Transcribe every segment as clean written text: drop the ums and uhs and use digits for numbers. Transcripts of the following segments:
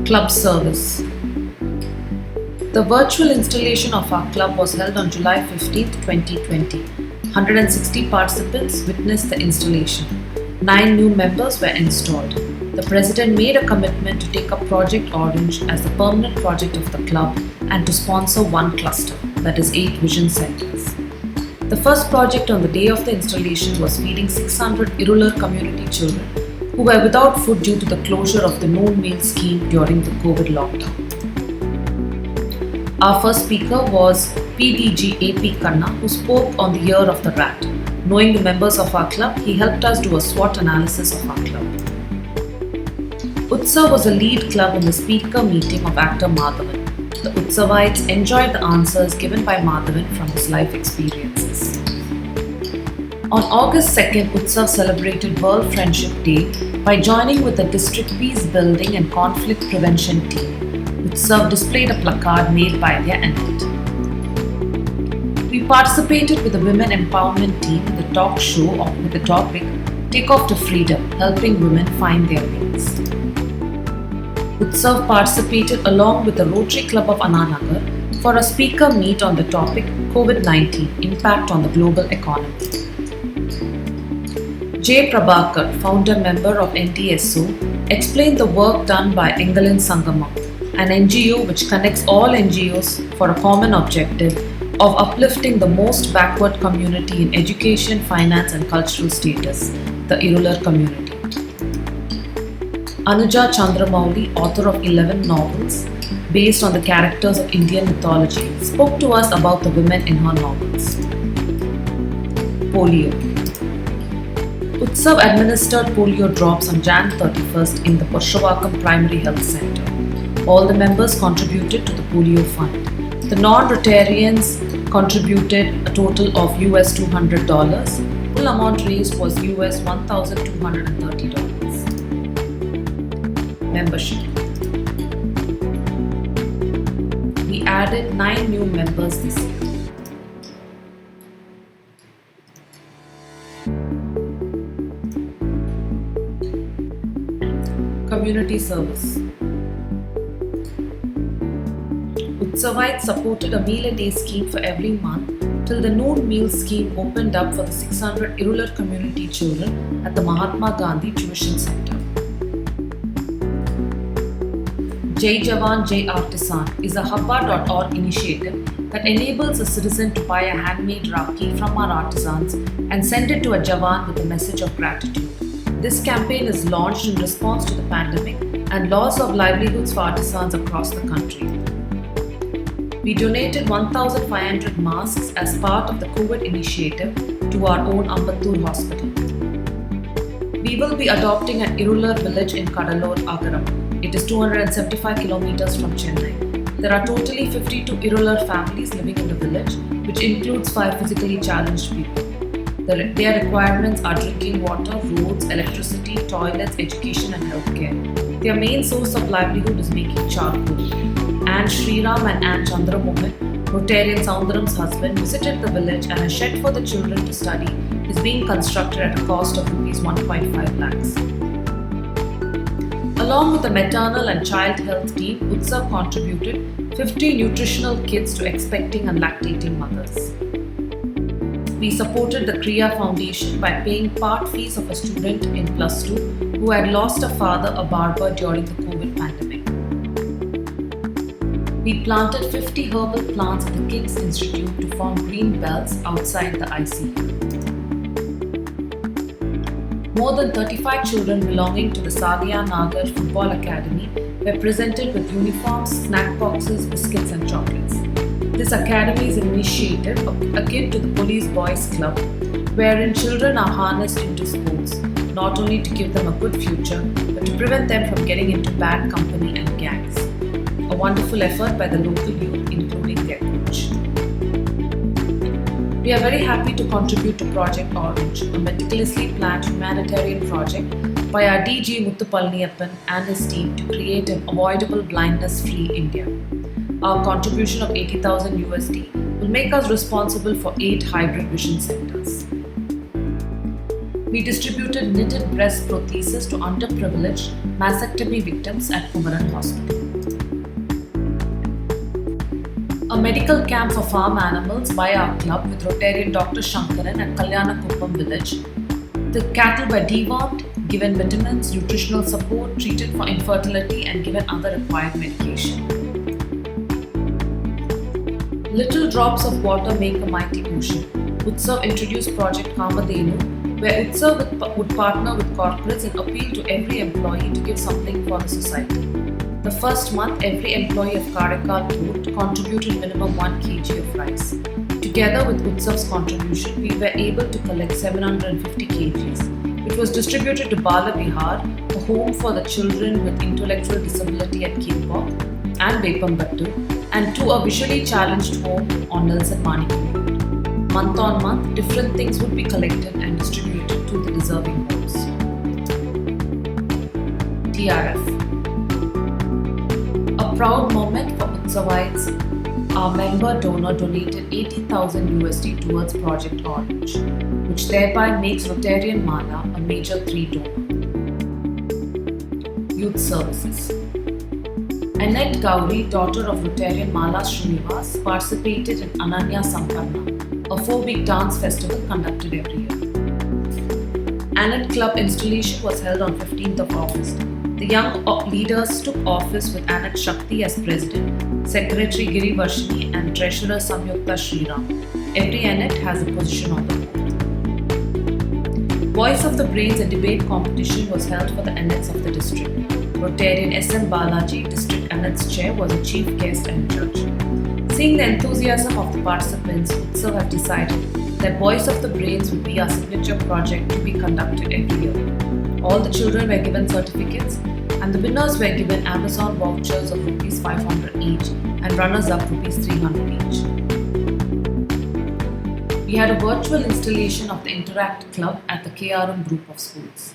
Club service. The virtual installation of our club was held on July 15, 2020. 160 participants witnessed the installation. 9 new members were installed. The president made a commitment to take up Project Orange as the permanent project of the club and to sponsor one cluster, that is 8 vision centers. The first project on the day of the installation was feeding 600 irregular community children who were without food due to the closure of the noon meal scheme during the COVID lockdown. Our first speaker was PDG AP Kanna, who spoke on the year of the rat. Knowing the members of our club, he helped us do a SWOT analysis of our club. Utsav was a lead club in the speaker meeting of actor Madhavan. The Utsavites enjoyed the answers given by Madhavan from his life experiences. On August 2nd, Utsav celebrated World Friendship Day by joining with the District Peace Building and Conflict Prevention team. Utsav displayed a placard made by their enact. We participated with the Women Empowerment team in the talk show with the topic Take Off to Freedom, helping women find their wings. Utsav participated along with the Rotary Club of Ananagar for a speaker meet on the topic COVID-19, Impact on the Global Economy. J. Prabhakar, founder member of NTSO, explained the work done by Engalan Sangamam, an NGO which connects all NGOs for a common objective of uplifting the most backward community in education, finance and cultural status, the irregular community. Anuja Chandramouli, author of 11 novels based on the characters of Indian mythology, spoke to us about the women in her novels. Polio. Utsav administered polio drops on Jan 31st in the Purushavakkam Primary Health Center. All the members contributed to the polio fund. The non-Rotarians contributed a total of $200. Full amount raised was $1,230. Membership. We added 9 new members this year. Community service. Utsavites supported a meal a day scheme for every month till the noon meal scheme opened up for the 600 irregular community children at the Mahatma Gandhi Tuition Center. Jai Jawan, Jai Artisan is a Habba.org initiative that enables a citizen to buy a handmade Rakhi from our artisans and send it to a Jawan with a message of gratitude. This campaign is launched in response to the pandemic and loss of livelihoods for artisans across the country. We donated 1,500 masks as part of the COVID initiative to our own Ambattur hospital. We will be adopting an irregular village in Kadalur, Agaram. It is 275 kilometers from Chennai. There are totally 52 irregular families living in the village, which includes 5 physically challenged people. Their requirements are drinking water, roads, electricity, toilets, education and healthcare. Their main source of livelihood is making charcoal. Anne Sriram and Anne Chandramohan, Rotarian Soundaram's husband, visited the village and a shed for the children to study is being constructed at a cost of Rs 1.5 lakhs. Along with the maternal and child health team, Utsav contributed 50 nutritional kits to expecting and lactating mothers. We supported the Kriya Foundation by paying part fees of a student in plus 2 who had lost a father, a barber, during the COVID pandemic. We planted 50 herbal plants at the King's Institute to form green belts outside the ICU. More than 35 children belonging to the Salia Nagar Football Academy were presented with uniforms, snack boxes, biscuits and chocolates. This academy is an initiative akin to the Police Boys Club, wherein children are harnessed into sports, not only to give them a good future, but to prevent them from getting into bad company and gangs. A wonderful effort by the local youth, including their coach. We are very happy to contribute to Project Orange, a meticulously planned humanitarian project by our DG Muthupalniyappan and his team to create an avoidable blindness-free India. Our contribution of $80,000 will make us responsible for 8 hybrid vision centers. We distributed knitted breast prostheses to underprivileged mastectomy victims at Kumaran Hospital. A medical camp for farm animals by our club with Rotarian Dr. Shankaran at Kalyanakuppam village. The cattle were dewormed, given vitamins, nutritional support, treated for infertility and given other required medication. Little drops of water make a mighty ocean. Utsav introduced Project Kamadhenu, where Utsav would partner with corporates and appeal to every employee to give something for the society. The first month, every employee of Karaikal Port contributed minimum 1 kg of rice. Together with Utsav's contribution, we were able to collect 750 kgs, which was distributed to Bala Vihar, a home for the children with intellectual disability at Kimpok and Vepambattu, and to a visually challenged home on Nelson Manikuru. Month on month, different things would be collected and distributed to the deserving homes. TRF. A proud moment for Utsavites. Our member donor donated 80,000 USD towards Project Orange, which thereby makes Rotarian Mala a major 3 donor. Youth Services. Annette Gauri, daughter of Rotarian Mala Srinivas, participated in Ananya Sampanna, a 4-week dance festival conducted every year. Annette Club installation was held on 15th of August. The young leaders took office with Annette Shakti as president, Secretary Giri Varshini and Treasurer Samyukta Sriram. Every Annette has a position on the board. Voice of the Brains, a debate competition, was held for the Annettes of the district. Rotarian S.M. Balaji, District Annettes Chair, was a chief guest and judge. Seeing the enthusiasm of the participants, Utsav have decided that Voice of the Brains would be our signature project to be conducted every year. All the children were given certificates and the winners were given Amazon vouchers of Rs 500 each and runners-up Rs 300 each. We had a virtual installation of the Interact Club at the KRM group of schools.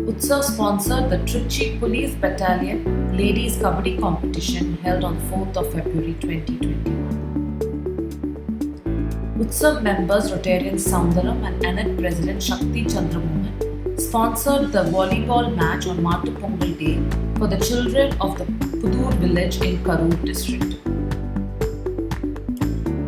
Utsav sponsored the Trichy Police Battalion Ladies Kabaddi competition held on 4th of February 2021. Utsav members Rotarian Soundaram and Annette President Shakti Chandramohan sponsored the volleyball match on Matu Pongal Day for the children of the Pudur village in Karur district.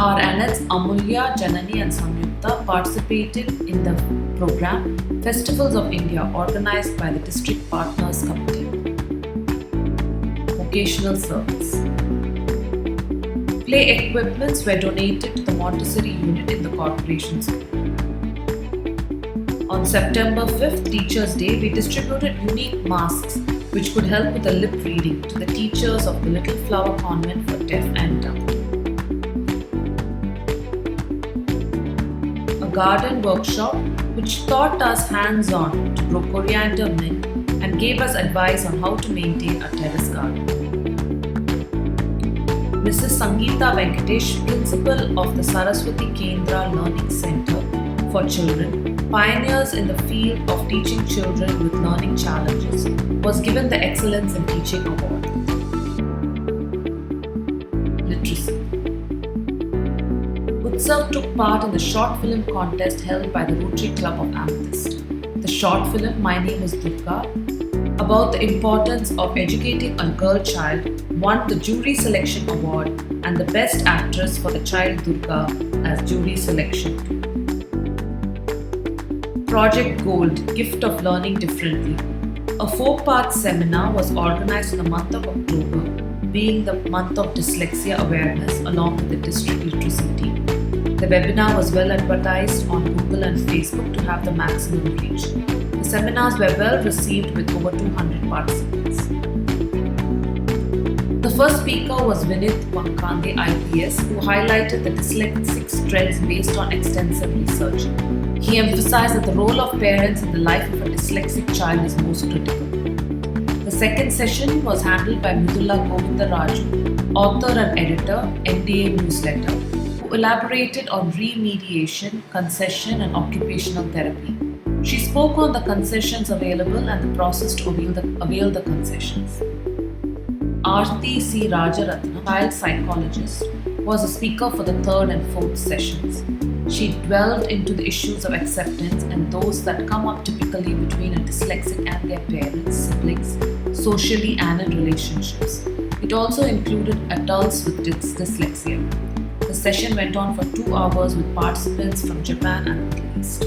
Our Annettes Amulya, Janani and Samyukta participated in the program Festivals of India organized by the District Partners Committee. Vocational Service. Play equipments were donated to the Montessori unit in the corporation school. On September 5th, Teachers' Day, we distributed unique masks which could help with the lip reading to the teachers of the Little Flower Convent for Deaf and Dumb. A garden workshop which taught us hands-on to grow coriander mint and gave us advice on how to maintain a terrace garden. Mrs. Sangeeta Venkatesh, Principal of the Saraswati Kendra Learning Center for Children, pioneers in the field of teaching children with learning challenges, was given the Excellence in Teaching Award. Literacy. Utsav took part in the short film contest held by the Rotary Club of Amethyst. The short film, My Name is Durga, about the importance of educating a girl child, won the Jury Selection Award and the Best Actress for the child Durga as Jury Selection 2. Project Gold, Gift of Learning Differently. A 4-part seminar was organized in the month of October, being the month of dyslexia awareness along with the district literacy team. The webinar was well advertised on Google and Facebook to have the maximum reach. The seminars were well received with over 200 participants. The first speaker was Vinith Pankande IPS, who highlighted the dyslexic strengths based on extensive research. He emphasized that the role of parents in the life of a dyslexic child is most critical. The second session was handled by Mridula Govindaraju, author and editor, NDA Newsletter, who elaborated on remediation, concession and occupational therapy. She spoke on the concessions available and the process to avail the concessions. Aarti C. Rajaratnam, child psychologist, was a speaker for the third and fourth sessions. She delved into the issues of acceptance and those that come up typically between a dyslexic and their parents, siblings, socially and in relationships. It also included adults with dyslexia. The session went on for 2 hours with participants from Japan and the Middle East.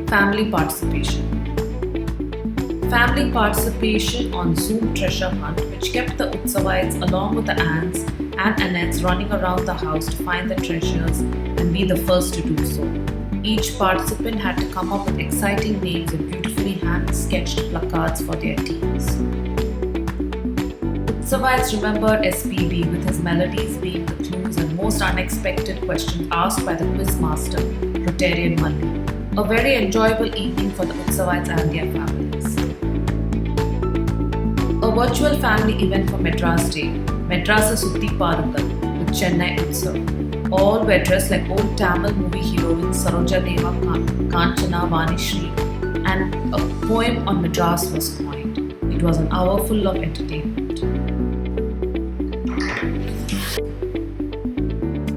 Family participation. Family participation on Zoom treasure hunt, which kept the Utsavites along with the aunts and Annettes running around the house to find the treasures and be the first to do so. Each participant had to come up with exciting names and beautifully hand-sketched placards for their teams. Utsavites remembered SPB with his melodies being the clues and most unexpected questions asked by the quiz master, Rotarian Malli. A very enjoyable evening for the Utsavites and their families. A virtual family event for Madras Day, Madrasa Sutti Parangal with Chennai Utsav. All were dressed like old Tamil movie heroines Saroja Deva, Kanchana, Vanishri, and a poem on Madras was coined. It was an hour full of entertainment.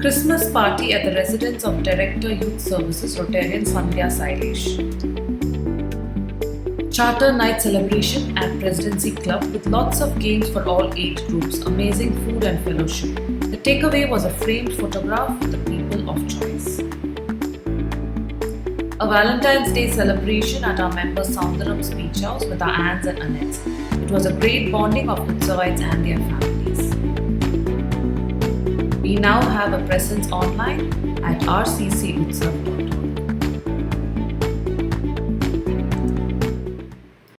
Christmas party at the residence of Director Youth Services Rotarian Sandhya Sailesh. Charter night celebration at Presidency Club with lots of games for all age groups, amazing food and fellowship. The takeaway was a framed photograph with the people of choice. A Valentine's Day celebration at our member Soundaram's beach house with our aunts and Annettes. It was a great bonding of Utsavites and their families. We now have a presence online at rccutsav.com.